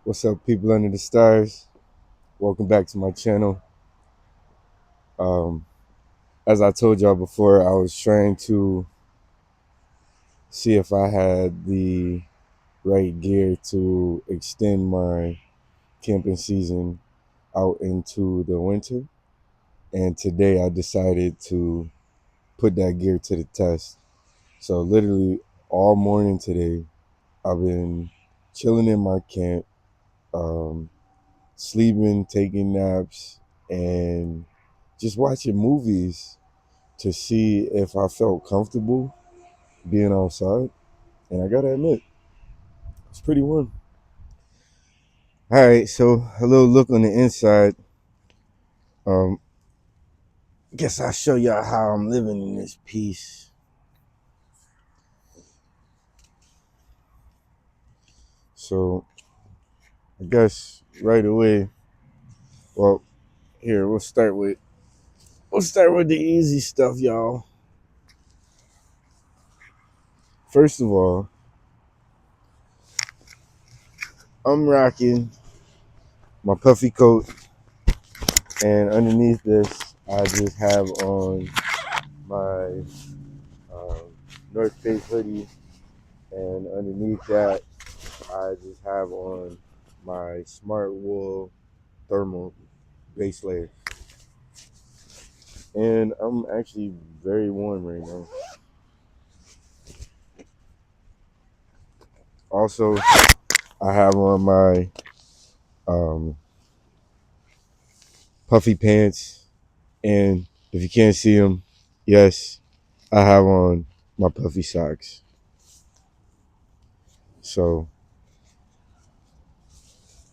What's up, people under the stars? Welcome back to my channel. Um, as I told y'all before, I was trying to see if I had the right gear to extend my camping season out into the winter. And today I decided to put that gear to the test. So literally all morning today, I've been chilling in my camp, um, sleeping, taking naps, and just watching movies to see if I felt comfortable being outside. And I gotta admit, it's pretty warm. All right, so a little look on the inside. Um, Guess I'll show y'all how I'm living in this piece. So I guess right away, well, here we'll start with the easy stuff, y'all. First of all, I'm rocking my puffy coat, and underneath this, I just have on my North Face hoodie, and underneath that, I just have on my Smart Wool thermal base layer. And I'm actually very warm right now. Also, I have on my um, puffy pants, and if you can't see them, yes, I have on my puffy socks. So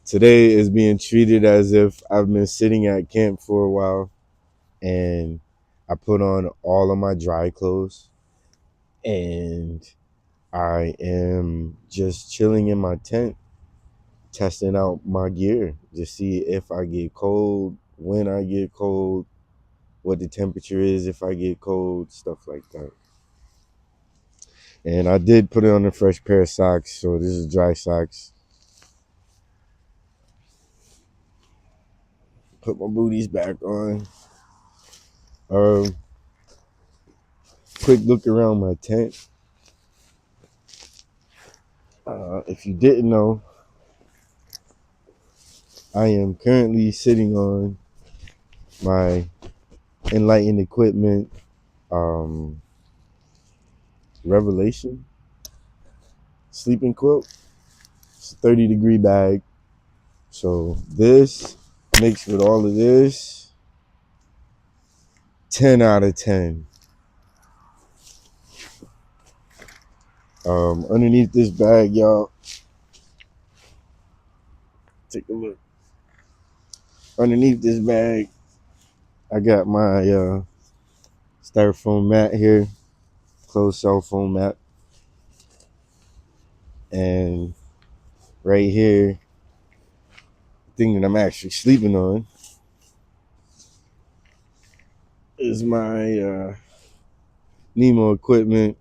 today is being treated as if I've been sitting at camp for a while, and I put on all of my dry clothes, and I am just chilling in my tent, testing out my gear to see if I get cold, when I get cold, what the temperature is if I get cold, stuff like that. And I did put on a fresh pair of socks, so this is dry socks. Put my booties back on. Um, Quick look around my tent. If you didn't know, I am currently sitting on my Enlightened Equipment um, Revelation sleeping quilt. It's a 30-degree bag. So this mixed with all of this, 10 out of 10. Underneath this bag, y'all, take a look. Underneath this bag, I got my styrofoam mat here, closed cell phone mat. And right here, the thing that I'm actually sleeping on is my Nemo Equipment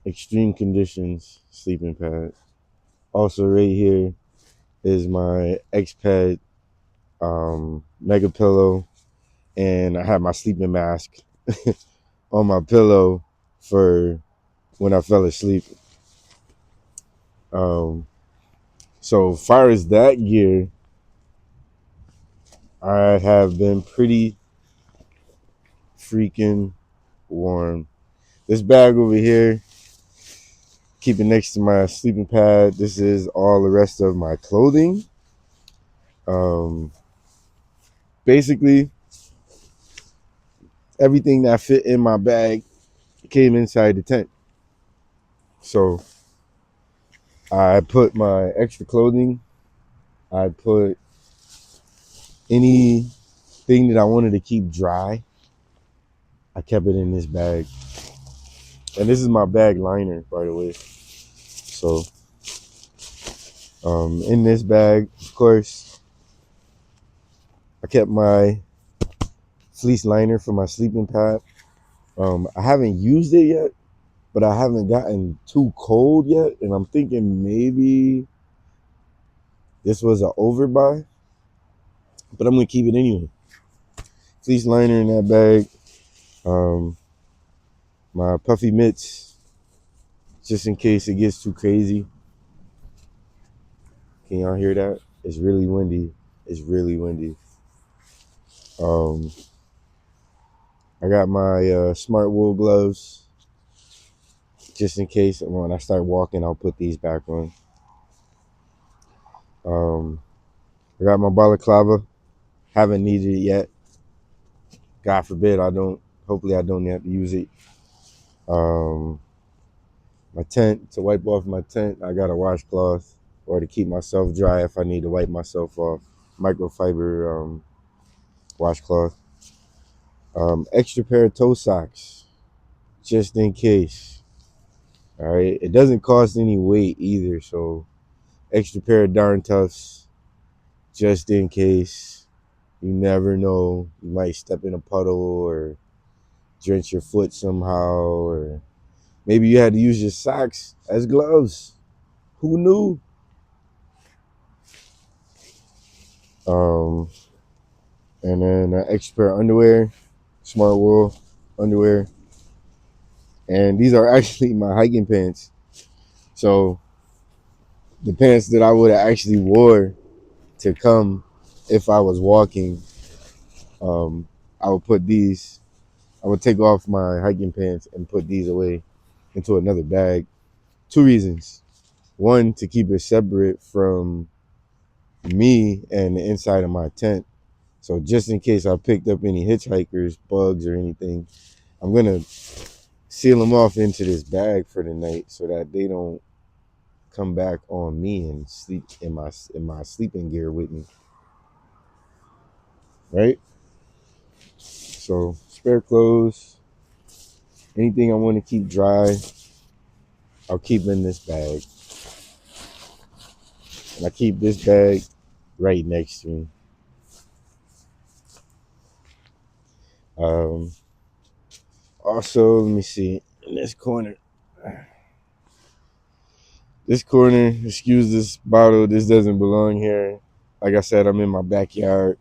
Extreme Conditions sleeping pad. Also right here is my X-Pad mega pillow, and I have my sleeping mask on my pillow for when I fell asleep. So far as that gear, I have been pretty freaking warm. This bag over here, keep it next to my sleeping pad. This is all the rest of my clothing. Um, Basically, everything that fit in my bag came inside the tent. So I put my extra clothing, I put anything that I wanted to keep dry, I kept it in this bag. And this is my bag liner, by the way. So in this bag, of course, I kept my fleece liner for my sleeping pad. I haven't used it yet, but I haven't gotten too cold yet, and I'm thinking maybe This was an overbuy, but I'm gonna keep it anyway. Fleece liner in that bag. My puffy mitts, just in case it gets too crazy. Can y'all hear that? It's really windy. It's really windy. I got my smart wool gloves, just in case when I start walking, I'll put these back on. I got my balaclava. Haven't needed it yet. God forbid I don't. Hopefully I don't have to use it. My tent, to wipe off my tent, I got a washcloth, or to keep myself dry if I need to wipe myself off. Microfiber washcloth. Extra pair of toe socks, just in case. All right. It doesn't cost any weight either, so extra pair of darn toughs, just in case. You never know. You might step in a puddle or drench your foot somehow, or maybe you had to use your socks as gloves. Who knew? Um, and then an extra pair of underwear, smart wool underwear, and these are actually my hiking pants. So the pants that I would have actually wore to come if I was walking, I would put these. I would take off my hiking pants and put these away into another bag. Two reasons. One, to keep it separate from me and the inside of my tent. So just in case I picked up any hitchhikers, bugs, or anything, I'm gonna seal them off into this bag for the night so that they don't come back on me and sleep in my sleeping gear with me. Right? So spare clothes, anything I want to keep dry, I'll keep in this bag. And I keep this bag right next to me. Also, let me see, in this corner. This corner, excuse this bottle, this doesn't belong here. Like I said, I'm in my backyard.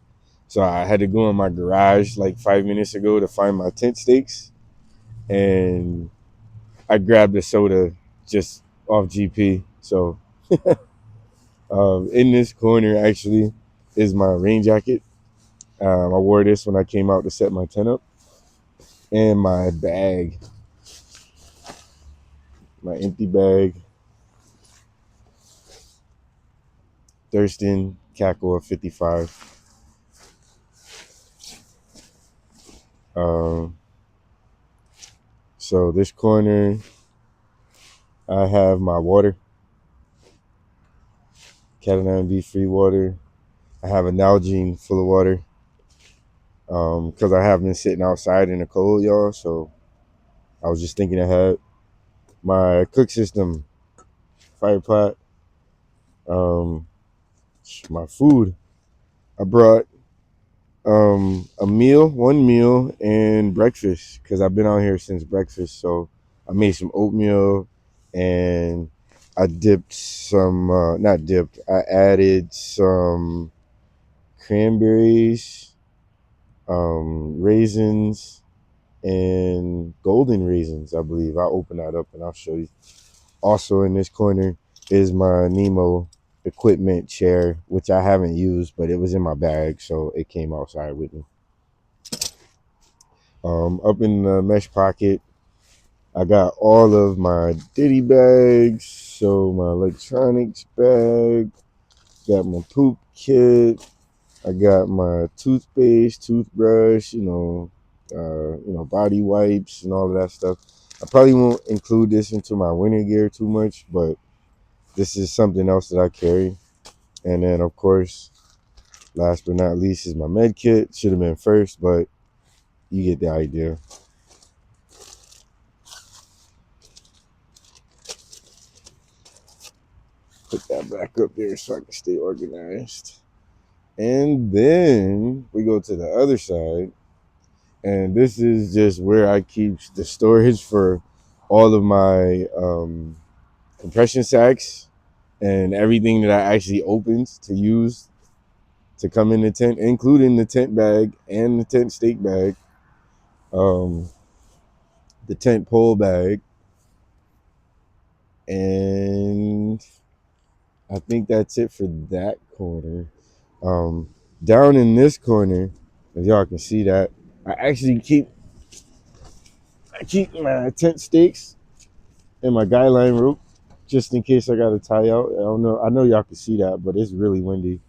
So I had to go in my garage like 5 minutes ago to find my tent stakes. And I grabbed a soda just off GP. So in this corner actually is my rain jacket. I wore this when I came out to set my tent up. And my bag, my empty bag. Thurston Cackle of 55. So this corner, I have my water, Cat B free water. I have a Nalgene full of water because I have been sitting outside in the cold, y'all. So I was just thinking ahead. My cook system, fire pot, um, my food. I brought one meal, and breakfast because I've been out here since breakfast. So I made some oatmeal and I dipped some, not dipped, I added some cranberries, raisins, and golden raisins, I believe. I'll open that up and I'll show you. Also in this corner is my Nemo equipment chair, which I haven't used, but it was in my bag, so it came outside with me. Up in the mesh pocket, I got all of my ditty bags. So my electronics bag, got my poop kit, I got my toothpaste, toothbrush, body wipes and all of that stuff. I probably won't include this into my winter gear too much, but this is something else that I carry. And then, of course, last but not least is my med kit. Should have been first, but you get the idea. Put that back up there so I can stay organized. And then we go to the other side. And this is just where I keep the storage for all of my compression sacks and everything that I actually opened to use to come in the tent, including the tent bag and the tent stake bag, the tent pole bag, and I think that's it for that corner. Down in this corner, as y'all can see that, I actually keep my tent stakes and my guy line rope just in case I gotta tie out. I don't know. I know y'all can see that, but it's really windy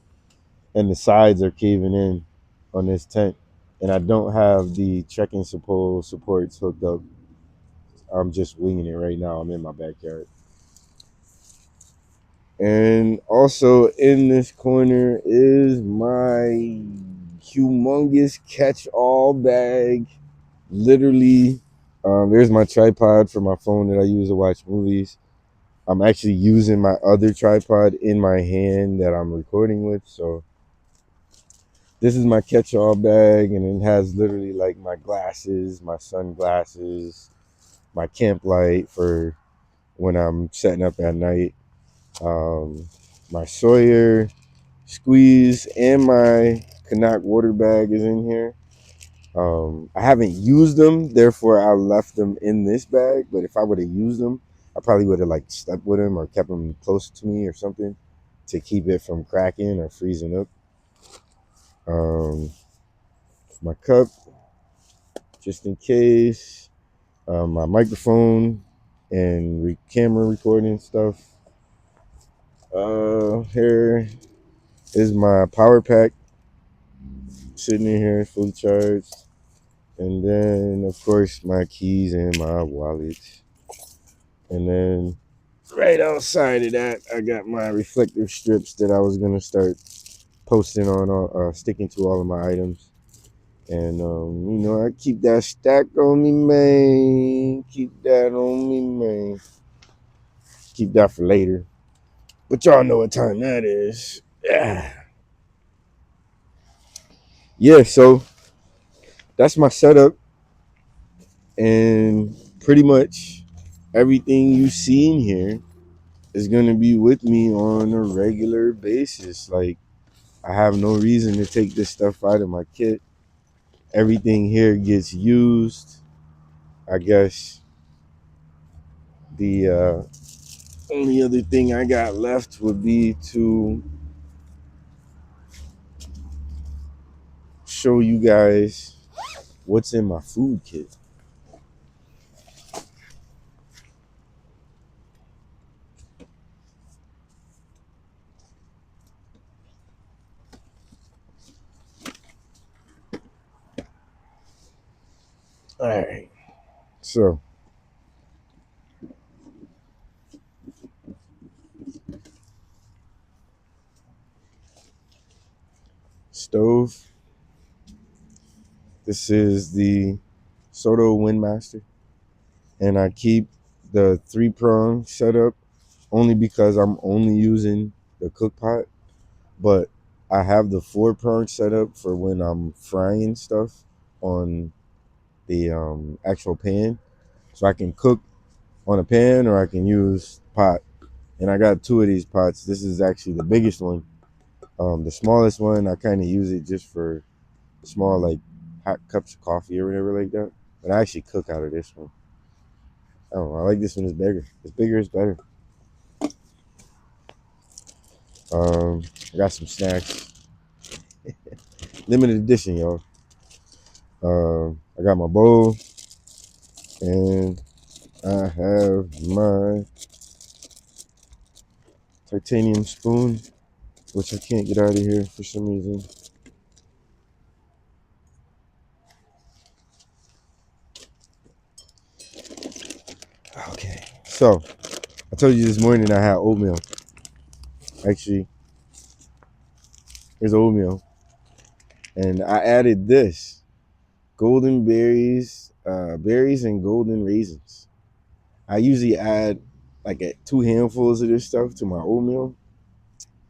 and the sides are caving in on this tent. And I don't have the trekking supports hooked up. I'm just winging it right now. I'm in my backyard. And also in this corner is my humongous catch-all bag. Literally, there's my tripod for my phone that I use to watch movies. I'm actually using my other tripod in my hand that I'm recording with. So this is my catch-all bag, and it has literally like my glasses, my sunglasses, my camp light for when I'm setting up at night, my Sawyer squeeze, and my Canuck water bag is in here. I haven't used them, therefore I left them in this bag. But if I would have used them, I probably would have like stuck with them or kept them close to me or something to keep it from cracking or freezing up. My cup, just in case. My microphone and camera recording stuff. Here is my power pack sitting in here fully charged. And then, of course, my keys and my wallet. And then right outside of that, I got my reflective strips that I was going to start posting on, sticking to all of my items. And, I keep that stacked on me, man. Keep that on me, man. Keep that for later. But y'all know what time that is. Yeah. Yeah, so that's my setup. And pretty much everything you see in here is going to be with me on a regular basis. Like, I have no reason to take this stuff out of my kit. Everything here gets used. I guess the only other thing I got left would be to show you guys what's in my food kit. All right. So, stove. This is the Soto Windmaster. And I keep the 3-prong setup only because I'm only using the cook pot. But I have the 4-prong setup for when I'm frying stuff on the actual pan. So I can cook on a pan or I can use pot. And I got 2 of these pots. This is actually the biggest one. The smallest one, I kind of use it just for small, like, hot cups of coffee or whatever like that. But I actually cook out of this one. I don't know. I like this one. It's bigger. It's bigger. It's better. I got some snacks. Limited edition, y'all. I got my bowl. And I have my titanium spoon, which I can't get out of here for some reason. Okay. So, I told you this morning I had oatmeal. Actually, here's oatmeal. And I added this. Golden berries, berries and golden raisins. I usually add like 2 handfuls of this stuff to my oatmeal.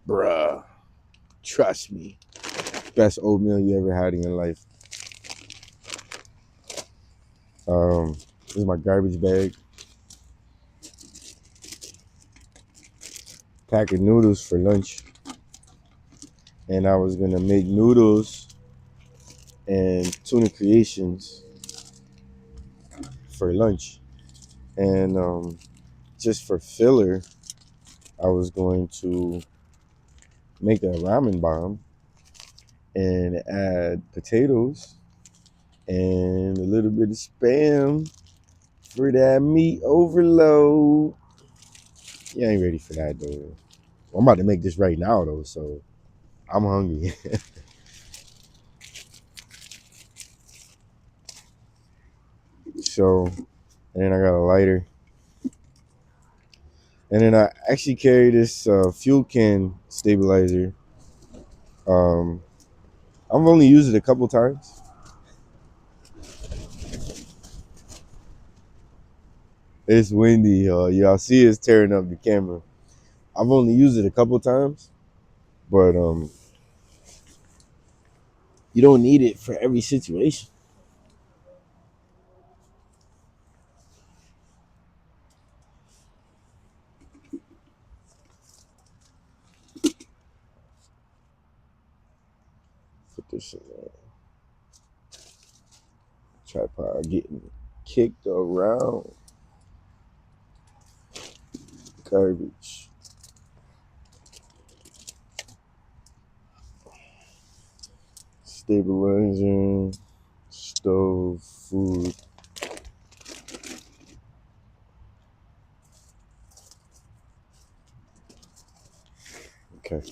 Bruh, trust me. Best oatmeal you ever had in your life. This is my garbage bag. pack of noodles for lunch, and I was gonna make noodles and tuna creations for lunch, and just for filler, I was going to make a ramen bomb and add potatoes and a little bit of spam for that meat overload. You ain't ready for that though. I'm about to make this right now though, so I'm hungry. So, and then I got a lighter, and then I actually carry this fuel can stabilizer. Um, I've only used it a couple times. It's windy, y'all see it's tearing up the camera. I've only used it a couple times, but you don't need it for every situation. Put this in there. Tripod getting kicked around. Garbage. Stabilizer, stove, food. Okay.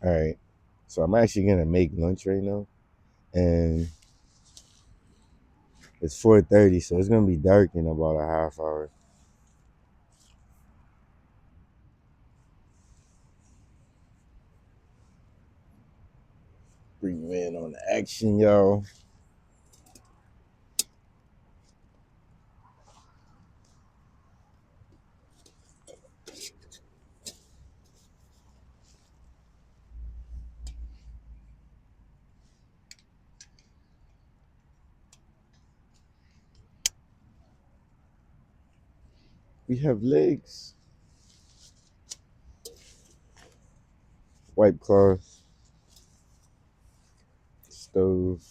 All right. So I'm actually gonna make lunch right now, and it's 4:30, so it's gonna be dark in about a half hour. Bring you in on the action, y'all. We have legs, white cloth, stove.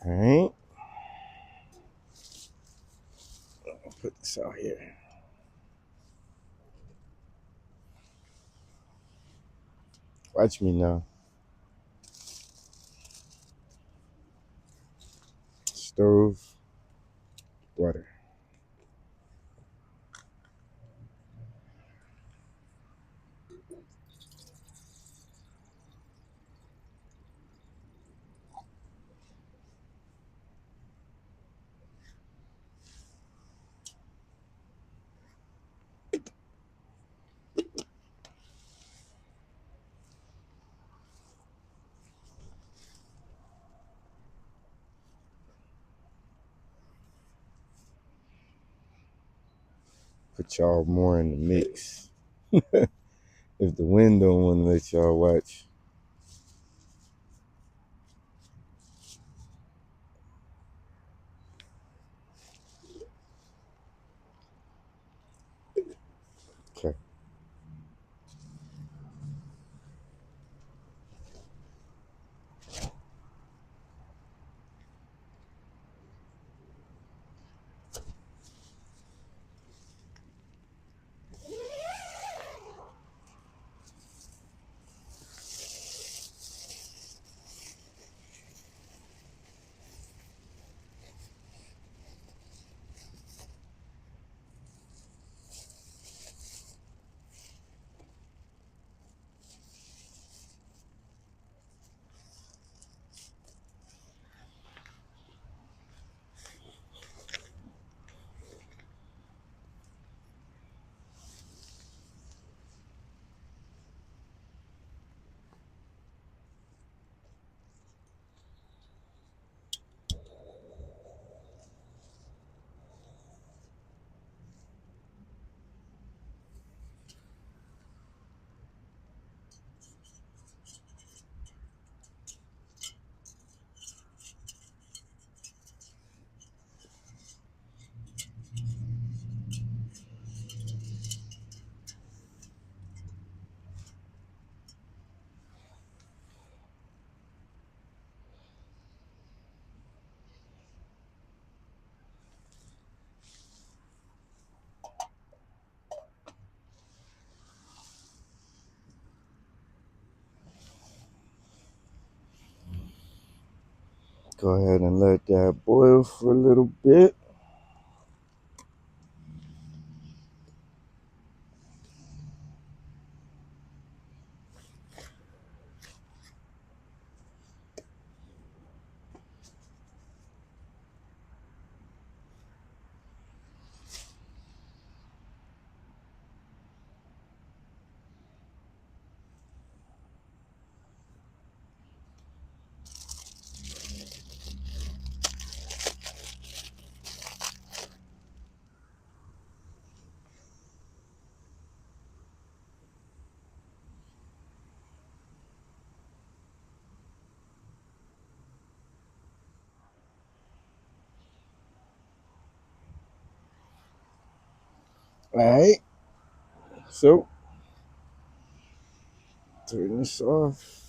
All right. I'll put this out here. Watch me now. Stove, water. put y'all more in the mix. If the wind don't want to let y'all watch. Okay. Go ahead and let that boil for a little bit. Alright. So turn this off.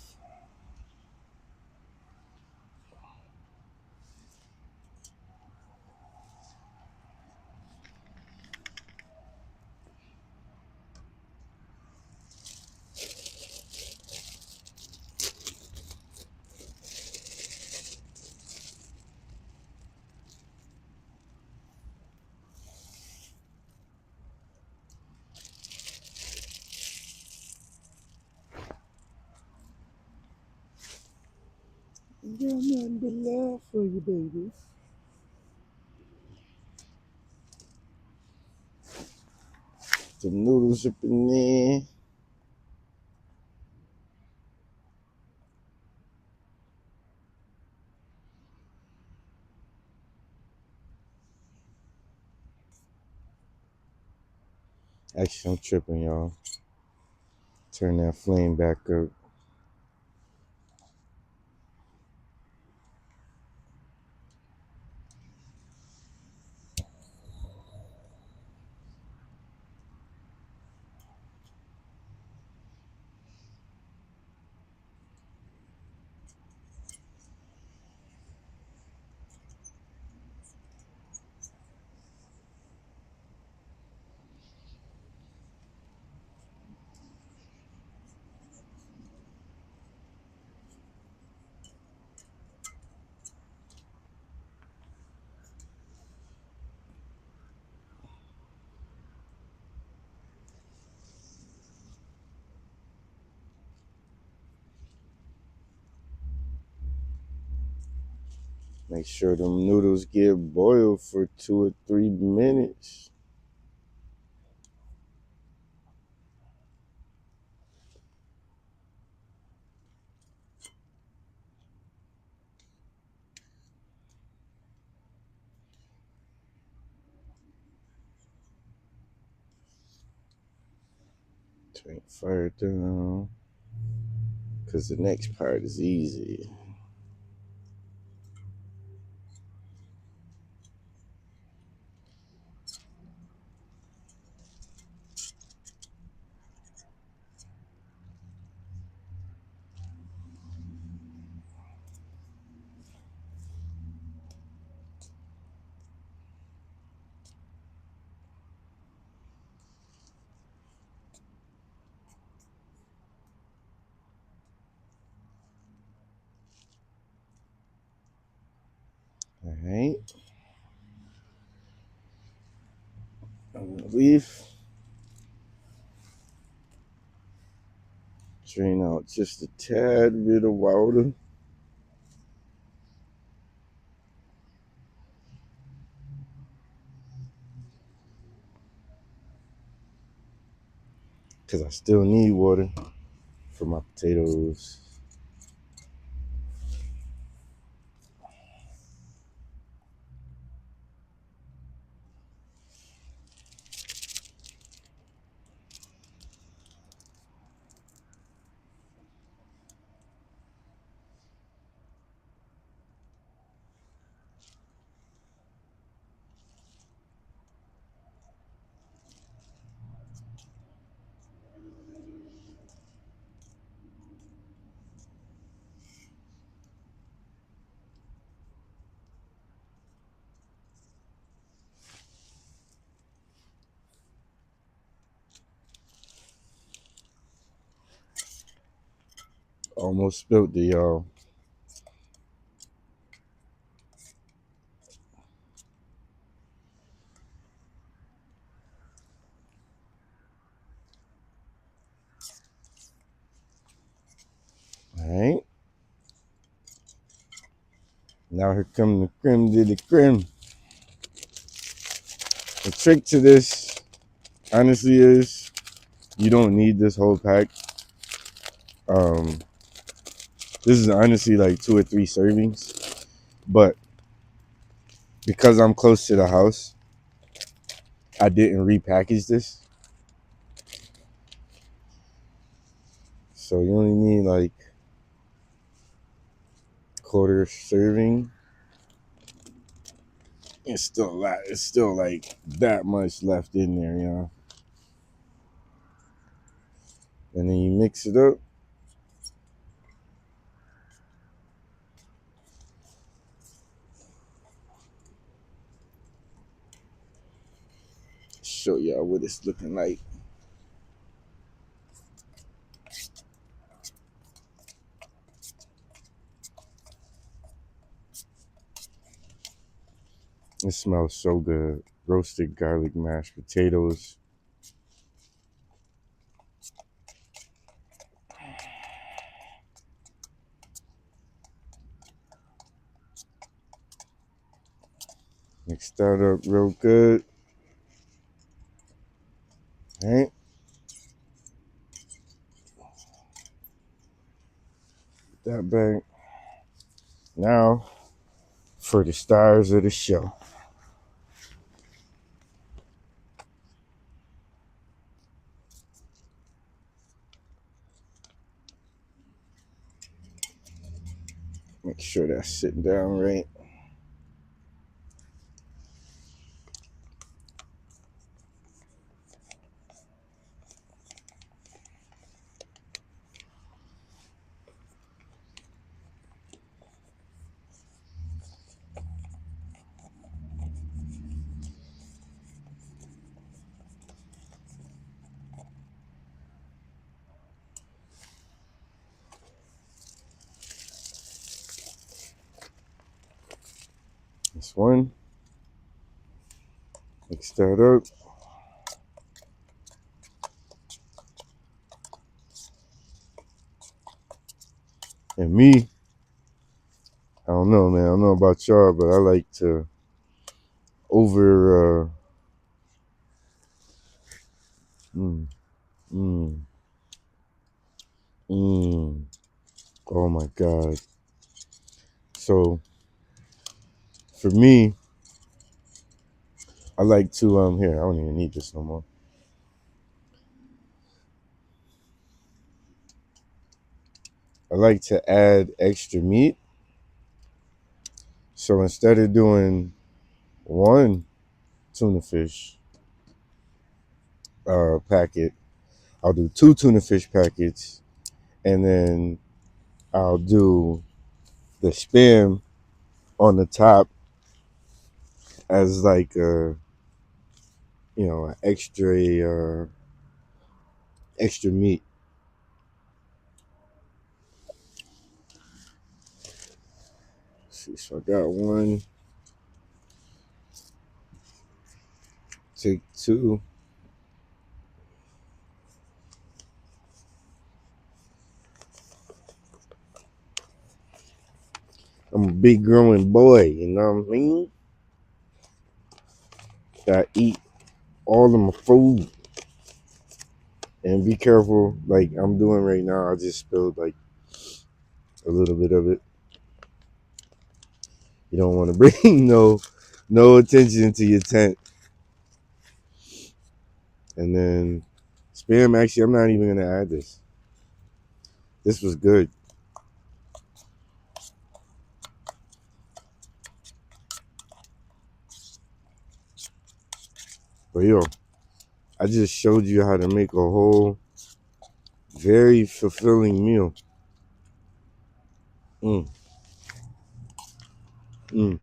Got nothing but love for you, baby. The noodles up in there. Actually, I'm tripping, y'all. Turn that flame back up. Make sure them noodles get boiled for 2 or 3 minutes. Turn fire down, because the next part is easy. All right. I'm gonna leave. Drain out just a tad bit of water. Because I still need water for my potatoes. Almost spilled it, y'all. All right. Now here come the creme de la creme. The trick to this, honestly, is you don't need this whole pack. This is honestly like 2 or 3 servings, but because I'm close to the house, I didn't repackage this. So you only need like quarter serving. It's still a lot. It's still like that much left in there, you know. And then you mix it up. Show y'all what it's looking like. It smells so good. Roasted garlic mashed potatoes. Mix that up real good. All right. Put that back. Now for the stars of the show. Make sure that's sitting down right. This one. Mix that up. And me, I don't know, man. I don't know about y'all, but I like to over mm, mm, mm. Oh my God. So for me, I like to here, I don't even need this no more. I like to add extra meat. So instead of doing one tuna fish packet, I'll do 2 tuna fish packets, and then I'll do the spam on the top as like a, extra meat. Let's see, so I got one, take 2. I'm a big growing boy, you know what I mean? I eat all of my food. And be careful, like I'm doing right now. I just spilled like a little bit of it. You don't want to bring no attention to your tent. And then spam, actually, I'm not even gonna add this. This was good. But yo, I just showed you how to make a whole very fulfilling meal. Mm. Mm.